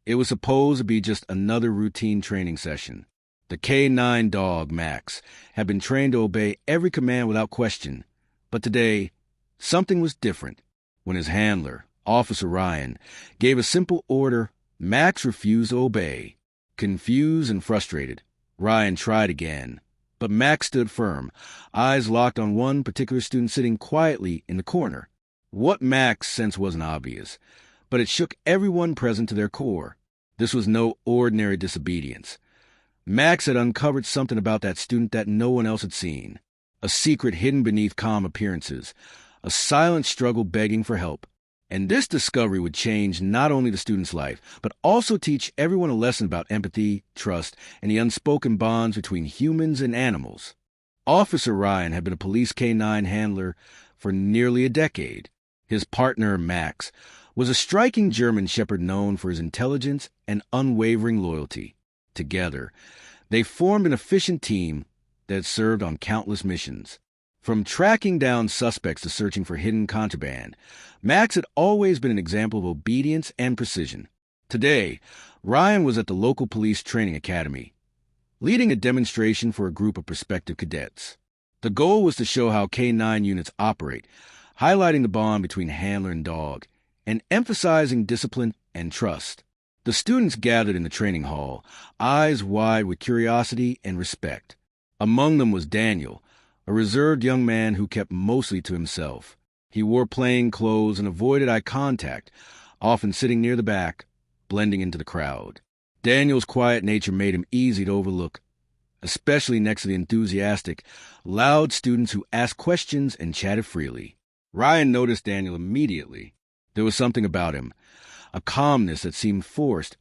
It was supposed to be just another routine training session. The K9 dog, Max, had been trained to obey every command without question. But today, something was different. When his handler, Officer Ryan, gave a simple order, Max refused to obey. Confused and frustrated, Ryan tried again. But Max stood firm, eyes locked on one particular student sitting quietly in the corner. What Max sensed wasn't obvious, but it shook everyone present to their core. This was no ordinary disobedience. Max had uncovered something about that student that no one else had seen. A secret hidden beneath calm appearances. A silent struggle begging for help. And this discovery would change not only the student's life, but also teach everyone a lesson about empathy, trust, and the unspoken bonds between humans and animals. Officer Ryan had been a police K9 handler for nearly a decade. His partner, Max, was a striking German shepherd known for his intelligence and unwavering loyalty. Together, they formed an efficient team that served on countless missions. From tracking down suspects to searching for hidden contraband, Max had always been an example of obedience and precision. Today, Ryan was at the local police training academy, leading a demonstration for a group of prospective cadets. The goal was to show how K9 units operate, highlighting the bond between handler and dog, and emphasizing discipline and trust. The students gathered in the training hall, eyes wide with curiosity and respect. Among them was Daniel, a reserved young man who kept mostly to himself. He wore plain clothes and avoided eye contact, often sitting near the back, blending into the crowd. Daniel's quiet nature made him easy to overlook, especially next to the enthusiastic, loud students who asked questions and chatted freely. Ryan noticed Daniel immediately. There was something about him, a calmness that seemed forced,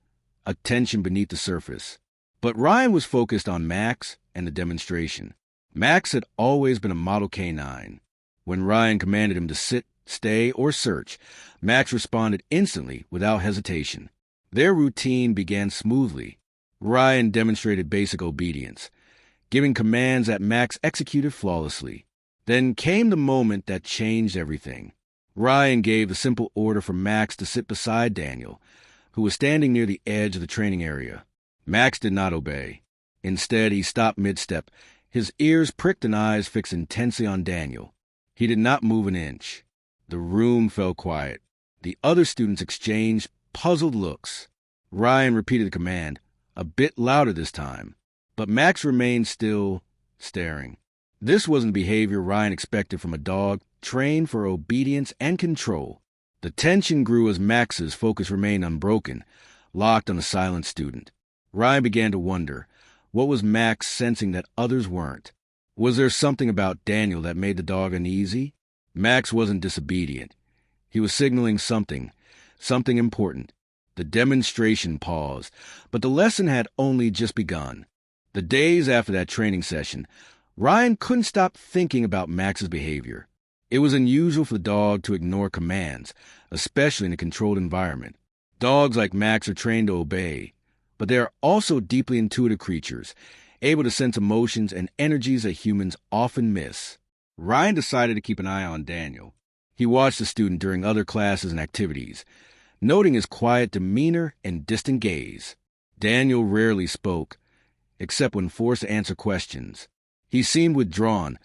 a tension beneath the surface. But Ryan was focused on Max and the demonstration. Max had always been a model K9. When Ryan commanded him to sit, stay, or search, Max responded instantly without hesitation. Their routine began smoothly. Ryan demonstrated basic obedience, giving commands that Max executed flawlessly. Then came the moment that changed everything. Ryan gave the simple order for Max to sit beside Daniel, who was standing near the edge of the training area. Max did not obey. Instead, he stopped mid-step, his ears pricked and eyes fixed intensely on Daniel. He did not move an inch. The room fell quiet. The other students exchanged puzzled looks. Ryan repeated the command, a bit louder this time, but Max remained still, staring. This wasn't behavior Ryan expected from a dog trained for obedience and control. The tension grew as Max's focus remained unbroken, locked on the silent student. Ryan began to wonder, what was Max sensing that others weren't? Was there something about Daniel that made the dog uneasy? Max wasn't disobedient. He was signaling something important. The demonstration paused, but the lesson had only just begun. The days after that training session, Ryan couldn't stop thinking about Max's behavior. It was unusual for the dog to ignore commands, especially in a controlled environment. Dogs like Max are trained to obey, but they are also deeply intuitive creatures, able to sense emotions and energies that humans often miss. Ryan decided to keep an eye on Daniel. He watched the student during other classes and activities, noting his quiet demeanor and distant gaze. Daniel rarely spoke, except when forced to answer questions. He seemed withdrawn,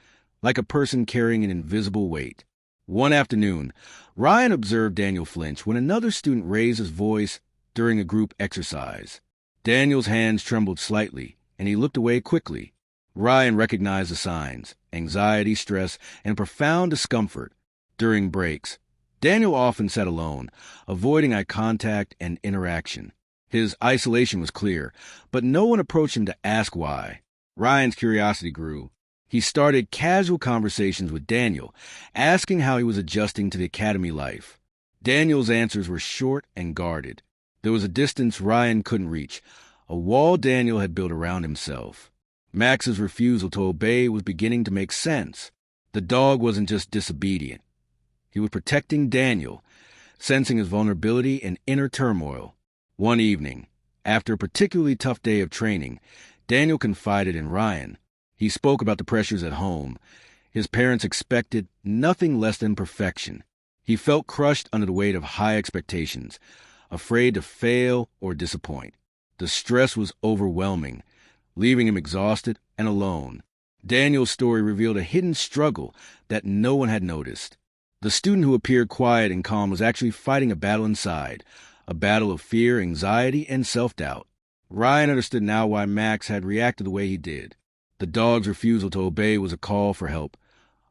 like a person carrying an invisible weight. One afternoon, Ryan observed Daniel flinch when another student raised his voice during a group exercise. Daniel's hands trembled slightly, and he looked away quickly. Ryan recognized the signs: anxiety, stress, and profound discomfort. During breaks, Daniel often sat alone, avoiding eye contact and interaction. His isolation was clear, but no one approached him to ask why. Ryan's curiosity grew. He started casual conversations with Daniel, asking how he was adjusting to the academy life. Daniel's answers were short and guarded. There was a distance Ryan couldn't reach, a wall Daniel had built around himself. Max's refusal to obey was beginning to make sense. The dog wasn't just disobedient. He was protecting Daniel, sensing his vulnerability and inner turmoil. One evening, after a particularly tough day of training, Daniel confided in Ryan. He spoke about the pressures at home. His parents expected nothing less than perfection. He felt crushed under the weight of high expectations, afraid to fail or disappoint. The stress was overwhelming, leaving him exhausted and alone. Daniel's story revealed a hidden struggle that no one had noticed. The student who appeared quiet and calm was actually fighting a battle inside, a battle of fear, anxiety, and self-doubt. Ryan understood now why Max had reacted the way he did. The dog's refusal to obey was a call for help,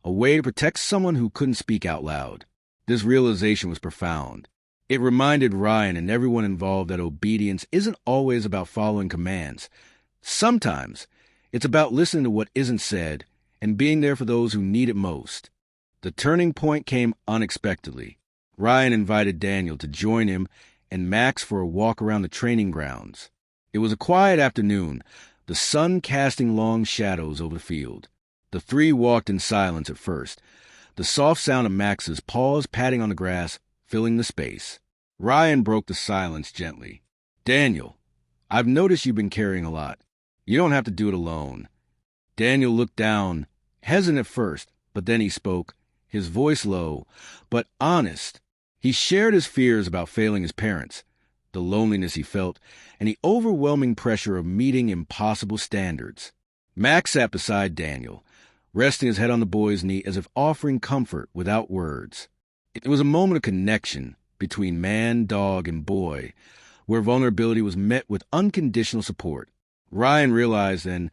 a way to protect someone who couldn't speak out loud. This realization was profound. It reminded Ryan and everyone involved that obedience isn't always about following commands. Sometimes, it's about listening to what isn't said and being there for those who need it most. The turning point came unexpectedly. Ryan invited Daniel to join him and Max for a walk around the training grounds. It was a quiet afternoon, the sun casting long shadows over the field. The three walked in silence at first, the soft sound of Max's paws patting on the grass filling the space. Ryan broke the silence gently. "Daniel, I've noticed you've been carrying a lot. You don't have to do it alone." Daniel looked down, hesitant at first, but then he spoke, his voice low, but honest. He shared his fears about failing his parents, the loneliness he felt, and the overwhelming pressure of meeting impossible standards. Max sat beside Daniel, resting his head on the boy's knee as if offering comfort without words. It was a moment of connection between man, dog, and boy, where vulnerability was met with unconditional support. Ryan realized then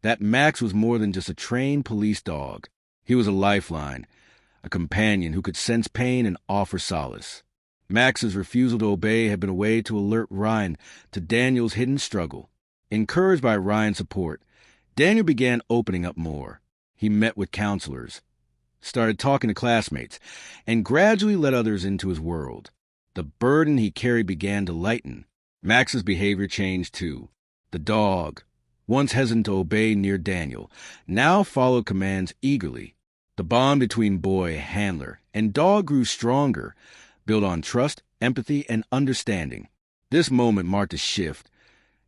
that Max was more than just a trained police dog. He was a lifeline, a companion who could sense pain and offer solace. Max's refusal to obey had been a way to alert Ryan to Daniel's hidden struggle. Encouraged by Ryan's support, Daniel began opening up more. He met with counselors, started talking to classmates, and gradually let others into his world. The burden he carried began to lighten. Max's behavior changed too. The dog, once hesitant to obey near Daniel, now followed commands eagerly. The bond between boy, handler, and dog grew stronger, built on trust, empathy, and understanding. This moment marked a shift,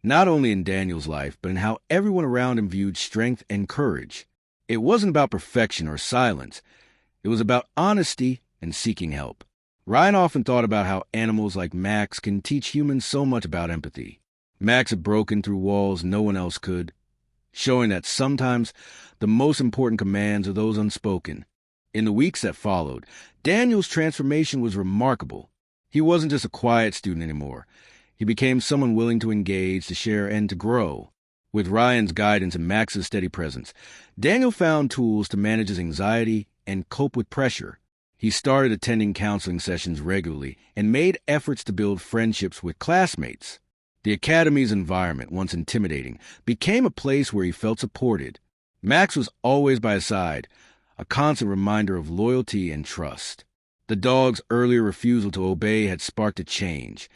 not only in Daniel's life, but in how everyone around him viewed strength and courage. It wasn't about perfection or silence. It was about honesty and seeking help. Ryan often thought about how animals like Max can teach humans so much about empathy. Max had broken through walls no one else could, showing that sometimes the most important commands are those unspoken. In the weeks that followed, Daniel's transformation was remarkable. He wasn't just a quiet student anymore. He became someone willing to engage, to share, and to grow. With Ryan's guidance and Max's steady presence, Daniel found tools to manage his anxiety and cope with pressure. He started attending counseling sessions regularly and made efforts to build friendships with classmates. The academy's environment, once intimidating, became a place where he felt supported. Max was always by his side, a constant reminder of loyalty and trust. The dog's earlier refusal to obey had sparked a change,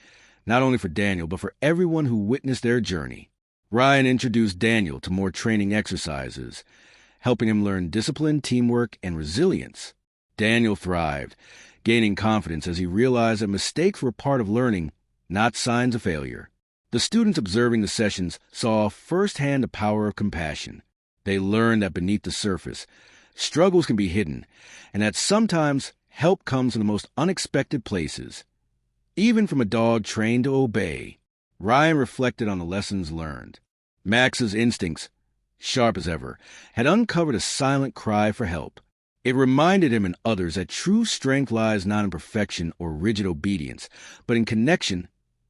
not only for Daniel, but for everyone who witnessed their journey. Ryan introduced Daniel to more training exercises, helping him learn discipline, teamwork, and resilience. Daniel thrived, gaining confidence as he realized that mistakes were part of learning, not signs of failure. The students observing the sessions saw firsthand the power of compassion. They learned that beneath the surface, struggles can be hidden, and that sometimes help comes from the most unexpected places. Even from a dog trained to obey, Ryan reflected on the lessons learned. Max's instincts, sharp as ever, had uncovered a silent cry for help. It reminded him and others that true strength lies not in perfection or rigid obedience, but in connection,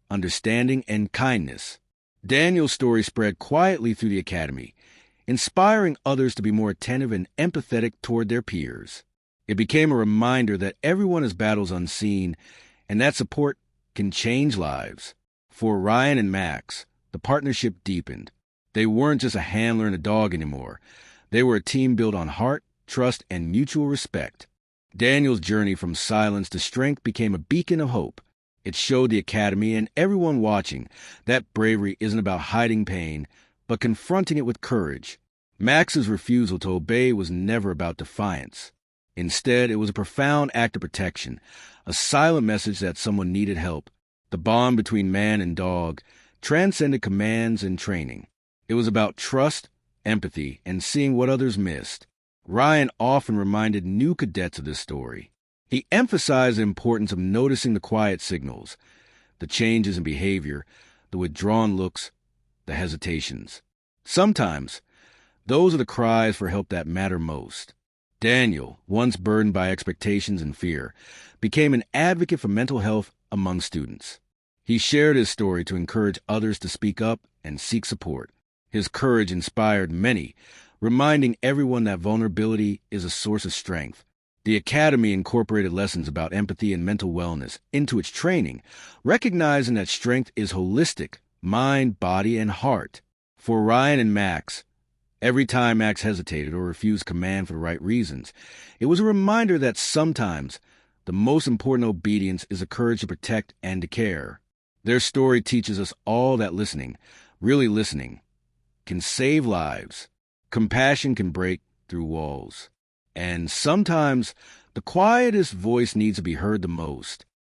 understanding, and kindness. Daniel's story spread quietly through the academy, inspiring others to be more attentive and empathetic toward their peers. It became a reminder that everyone has battles unseen, and that support can change lives. For Ryan and Max, the partnership deepened. They weren't just a handler and a dog anymore. They were a team built on heart, trust, and mutual respect. Daniel's journey from silence to strength became a beacon of hope. It showed the academy and everyone watching that bravery isn't about hiding pain, but confronting it with courage. Max's refusal to obey was never about defiance. Instead, it was a profound act of protection, a silent message that someone needed help. The bond between man and dog transcended commands and training. It was about trust, empathy, and seeing what others missed. Ryan often reminded new cadets of this story. He emphasized the importance of noticing the quiet signals, the changes in behavior, the withdrawn looks, the hesitations. Sometimes, those are the cries for help that matter most. Daniel, once burdened by expectations and fear, became an advocate for mental health among students. He shared his story to encourage others to speak up and seek support. His courage inspired many, reminding everyone that vulnerability is a source of strength. The Academy incorporated lessons about empathy and mental wellness into its training, recognizing that strength is holistic, mind, body, and heart. For Ryan and Max, every time Max hesitated or refused command for the right reasons, it was a reminder that sometimes the most important obedience is the courage to protect and to care. Their story teaches us all that listening, really listening, can save lives. Compassion can break through walls. And sometimes the quietest voice needs to be heard the most.